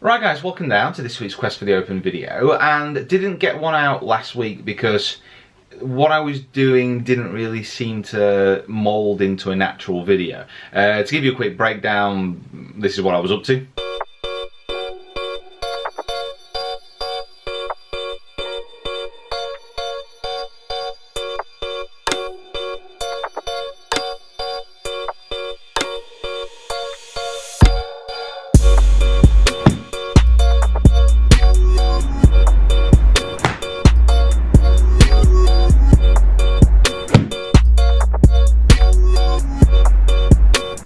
Right guys, welcome down to this week's Quest for the Open video, and didn't get one out last week because what I was doing didn't really seem to mould into a natural video. To give you a quick breakdown, this is what I was up to.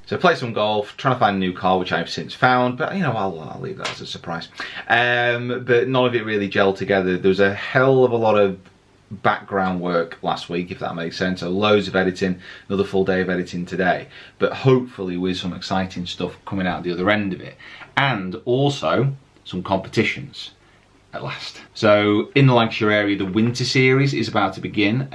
So play some golf, trying to find a new car, which I've since found, but you know, I'll leave that as a surprise. But none of it really gelled together. There was a hell of a lot of background work last week, if that makes sense. So loads of editing, another full day of editing today, but hopefully with some exciting stuff coming out the other end of it. And also some competitions at last. So in the Lancashire area, the winter series is about to begin,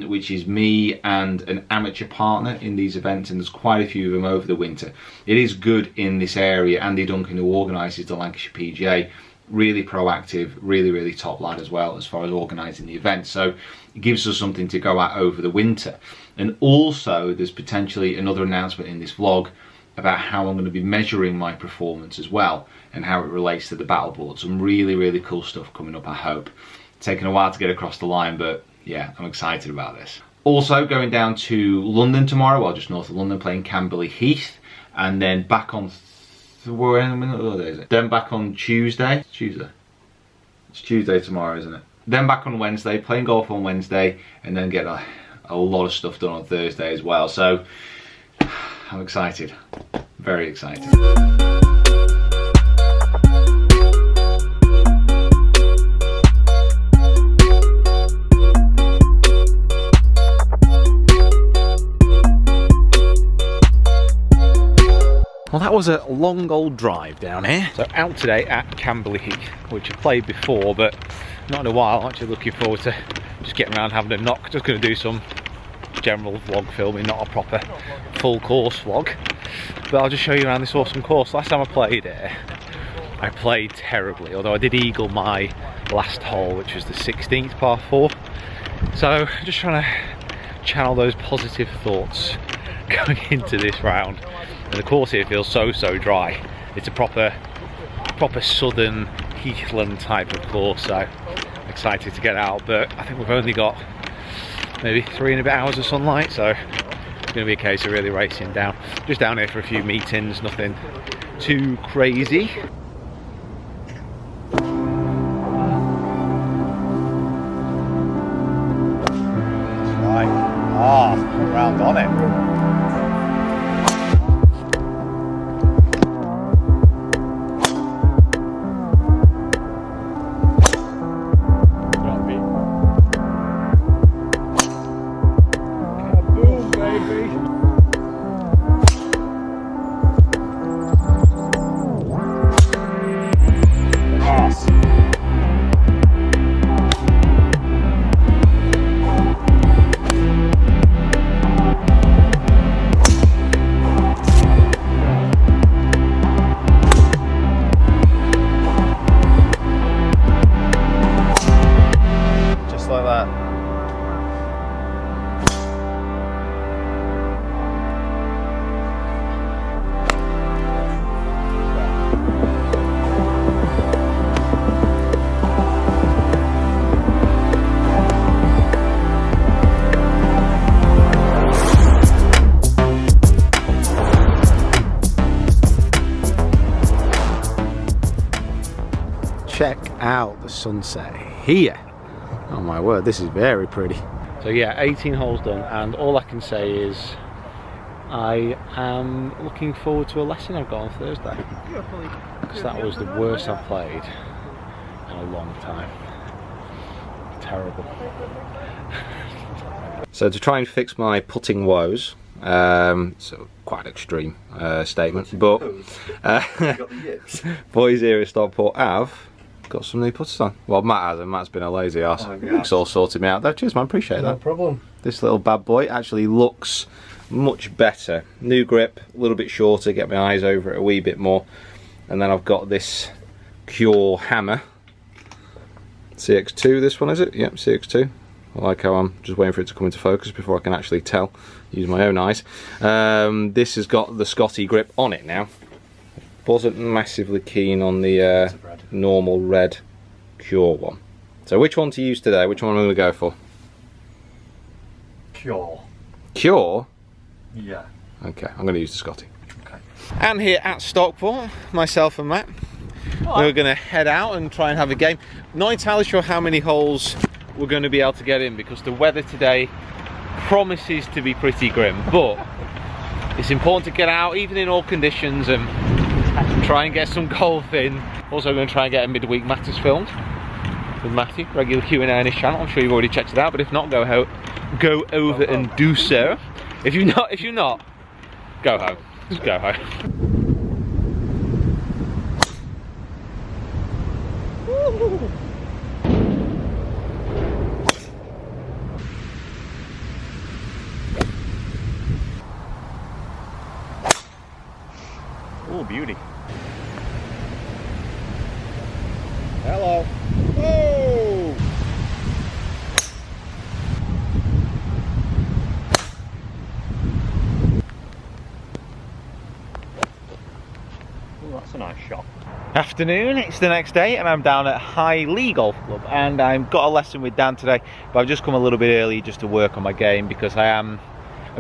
which is me and an amateur partner in these events, and there's quite a few of them over the winter. It is good in this area. Andy Duncan, who organises the Lancashire PGA, really proactive, really top lad as well as far as organising the event. So it gives us something to go at over the winter. And also there's potentially another announcement in this vlog about how I'm going to be measuring my performance as well, and how it relates to the battle board. Some really cool stuff coming up, I hope. Taking a while to get across the line, but yeah, I'm excited about this. Also going down to London tomorrow, well, just north of London, playing Camberley Heath, and then back on what day is it? Then back on Tuesday. It's Tuesday tomorrow, isn't it? Then back on Wednesday, playing golf on Wednesday, and then get a lot of stuff done on Thursday as well. So I'm excited, very excited. Well, that was a long old drive down here. So out today at Camberley Heath, which I've played before, but not in a while. I'm actually looking forward to just getting around having a knock. Just going to do some general vlog filming, not a proper full course vlog. But I'll just show you around this awesome course. Last time I played here, I played terribly, although I did eagle my last hole, which was the 16th par 4. So just trying to channel those positive thoughts going into this round. And the course here feels so dry. It's a proper southern heathland type of course, so I'm excited to get out. But I think we've only got maybe 3 and a bit hours of sunlight, so it's going to be a case of really racing down. Just down here for a few meetings, nothing too crazy. That's right. Round on it. Check out the sunset here. Oh my word, this is very pretty. So yeah, 18 holes done, and all I can say is I am looking forward to a lesson I've got on Thursday, because that was the worst I've played in a long time. Terrible. So to try and fix my putting woes, so quite an extreme statement, but boys here at Stockport have got some new putters on. Well, Matt has, and Matt's been a lazy ass. Luke's all sorted me out there. Cheers, man, appreciate that. No problem. This little bad boy actually looks much better. New grip, a little bit shorter, get my eyes over it a wee bit more. And then I've got this Cure hammer. CX2 this one, is it? Yep, CX2. I like how I'm just waiting for it to come into focus before I can actually tell. Use my own eyes. This has got the Scotty grip on it now. Wasn't massively keen on the normal red Cure one. So which one to use today? Which one am I going to go for? Cure. Cure? Yeah. Okay, I'm going to use the Scotty. Okay. And here at Stockport, myself and Matt, we're going to head out and try and have a game. Not entirely sure how many holes we're going to be able to get in because the weather today promises to be pretty grim, but it's important to get out even in all conditions and try and get some golf in. Also going to try and get a midweek Matters filmed with Matthew, regular Q&A on his channel. I'm sure you've already checked it out, but if not, go over and do so. If you're not, go home. Just go home. Oh, beauty. Hello. Oh! Oh, that's a nice shot. Afternoon, it's the next day and I'm down at High Lee Golf Club and I've got a lesson with Dan today, but I've just come a little bit early just to work on my game because I'm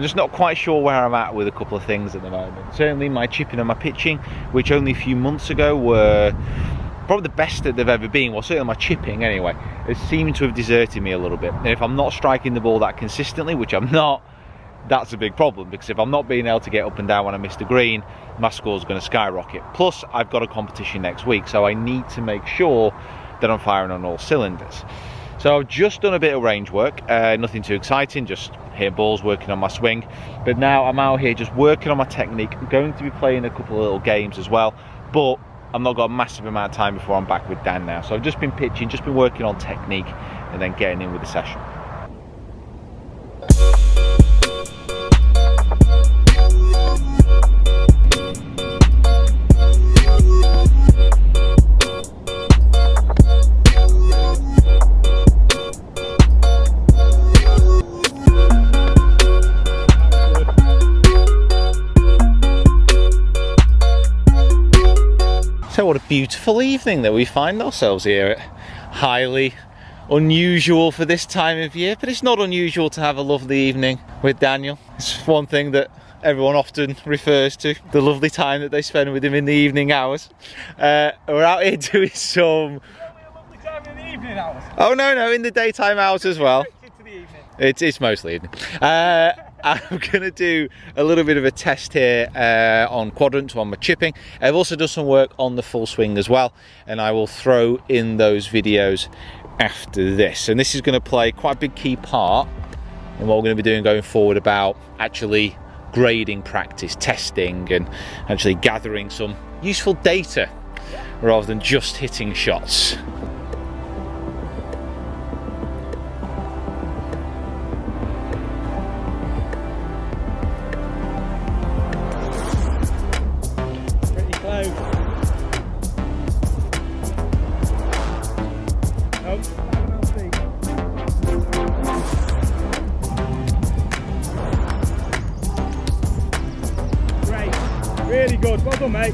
just not quite sure where I'm at with a couple of things at the moment. Certainly my chipping and my pitching, which only a few months ago were probably the best that they've ever been, well certainly my chipping anyway, has seemed to have deserted me a little bit. And if I'm not striking the ball that consistently, which I'm not, that's a big problem because if I'm not being able to get up and down when I miss the green, my score's going to skyrocket. Plus I've got a competition next week, so I need to make sure that I'm firing on all cylinders. So I've just done a bit of range work, nothing too exciting, just hit balls, working on my swing. But now I'm out here just working on my technique. I'm going to be playing a couple of little games as well, but I've not got a massive amount of time before I'm back with Dan now. So I've just been pitching, just been working on technique and then getting in with the session. So what a beautiful evening that we find ourselves here at. Highly unusual for this time of year, but it's not unusual to have a lovely evening with Daniel. It's one thing that everyone often refers to, the lovely time that they spend with him in the evening hours. We're out here doing some... Lovely time in the evening hours. Oh no, in the daytime hours as well. It's mostly evening. I'm going to do a little bit of a test here on QUADRANT, on my chipping. I've also done some work on the full swing as well, and I will throw in those videos after this. And this is going to play quite a big key part in what we're going to be doing going forward about actually grading practice, testing, and actually gathering some useful data rather than just hitting shots. Really good, well done mate.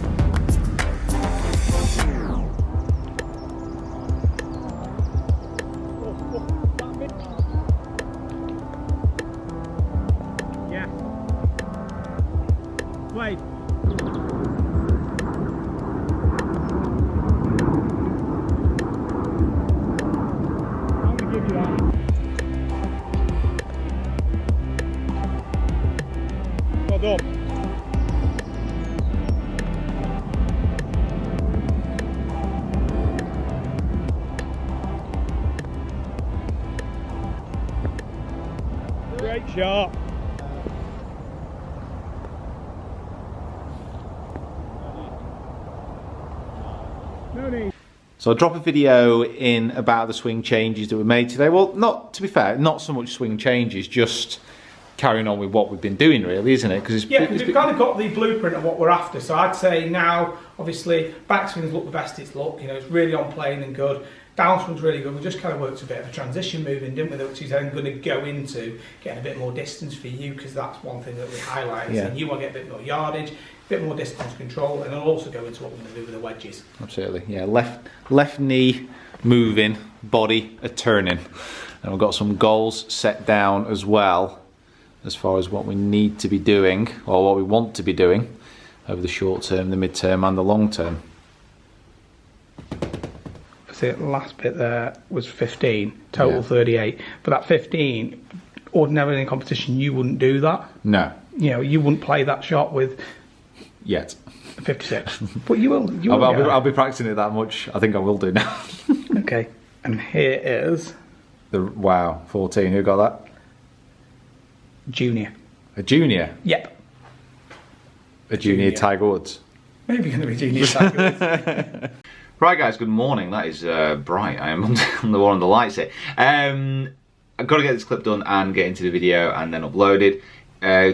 Yeah. Wait. I'm gonna give you that. Well done. Great shot. No need. So I'll drop a video in about the swing changes that were made today. Well, not to be fair, not so much swing changes, just carrying on with what we've been doing, really, isn't it? Because we've kind of got the blueprint of what we're after. So I'd say now, obviously, backswings look the best it's looked. You know, it's really on plane and good. Downswing's really good. We just kind of worked a bit of a transition moving, didn't we? Which is then going to go into getting a bit more distance for you, because that's one thing that we highlight. Yeah. And you want to get a bit more yardage, a bit more distance control, and it'll also go into what we're going to do with the wedges. Absolutely, yeah. Left knee moving, body a turning, and we've got some goals set down as well, as far as what we need to be doing, or what we want to be doing over the short term, the mid term, and the long term. The last bit there was 15, total 38. But that 15, ordinarily in competition, you wouldn't do that. No. You know, you wouldn't play that shot with Yet. 56. But you will. I'll be practicing it that much. I think I will do now. Okay. And here is... Wow, 14. Who got that? Junior. A junior? Yep. A junior Tiger Woods? Maybe going to be junior Tiger Woods. Right guys, good morning. That is bright. I am on the one on the lights here. I've got to get this clip done and get into the video and then uploaded.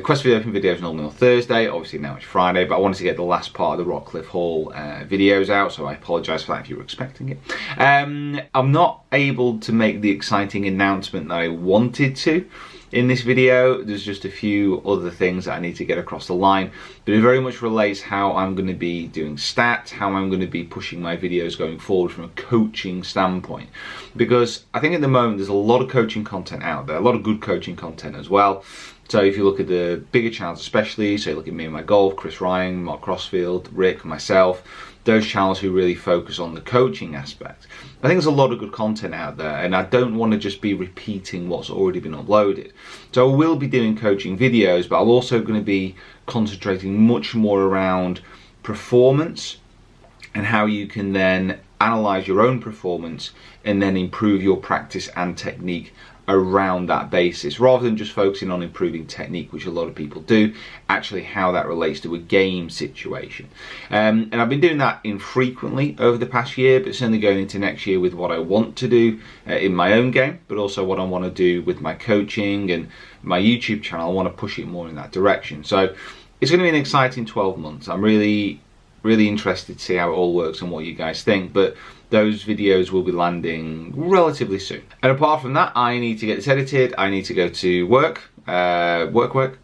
Quest for the Open video is normally on Thursday, obviously now it's Friday, but I wanted to get the last part of the Rockcliffe Hall videos out, so I apologise for that if you were expecting it. I'm not able to make the exciting announcement that I wanted to in this video. There's just a few other things that I need to get across the line, but it very much relates how I'm going to be doing stats, how I'm going to be pushing my videos going forward from a coaching standpoint, because I think at the moment there's a lot of coaching content out there, a lot of good coaching content as well. So if you look at the bigger channels especially, so you look at me and my golf, Chris Ryan, Mark Crossfield, Rick, myself, those channels who really focus on the coaching aspect. I think there's a lot of good content out there, and I don't want to just be repeating what's already been uploaded. So I will be doing coaching videos, but I'm also going to be concentrating much more around performance and how you can then analyze your own performance and then improve your practice and technique around that basis, rather than just focusing on improving technique, which a lot of people do, actually how that relates to a game situation. And I've been doing that infrequently over the past year, but certainly going into next year with what I want to do in my own game, but also what I want to do with my coaching and my YouTube channel. I want to push it more in that direction. So it's going to be an exciting 12 months. I'm really interested to see how it all works and what you guys think, but those videos will be landing relatively soon. And apart from that, I need to get this edited, I need to go to work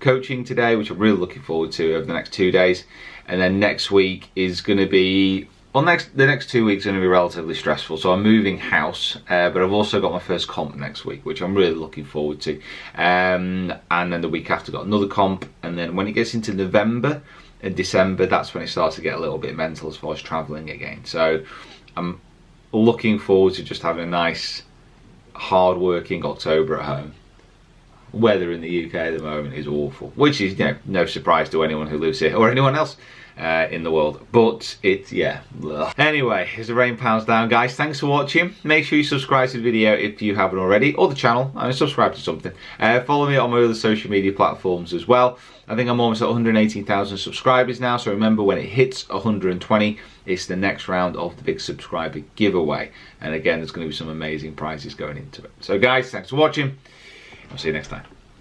coaching today, which I'm really looking forward to over the next 2 days. And then next week is going to be, well, the next 2 weeks are going to be relatively stressful. So I'm moving house, but I've also got my first comp next week, which I'm really looking forward to. And then the week after, got another comp. And then when it gets into November and December, that's when it starts to get a little bit mental as far as traveling again. So I'm looking forward to just having a nice, hard-working October at home. Weather in the UK at the moment is awful, which is, you know, no surprise to anyone who lives here or anyone else in the world. But it's, yeah. Ugh. Anyway, as the rain pounds down, guys, thanks for watching. Make sure you subscribe to the video if you haven't already, or the channel, and subscribe to something. Follow me on my other social media platforms as well. I think I'm almost at 118,000 subscribers now, so remember, when it hits 120, it's the next round of the big subscriber giveaway. And again, there's going to be some amazing prizes going into it. So guys, thanks for watching. I'll see you next time.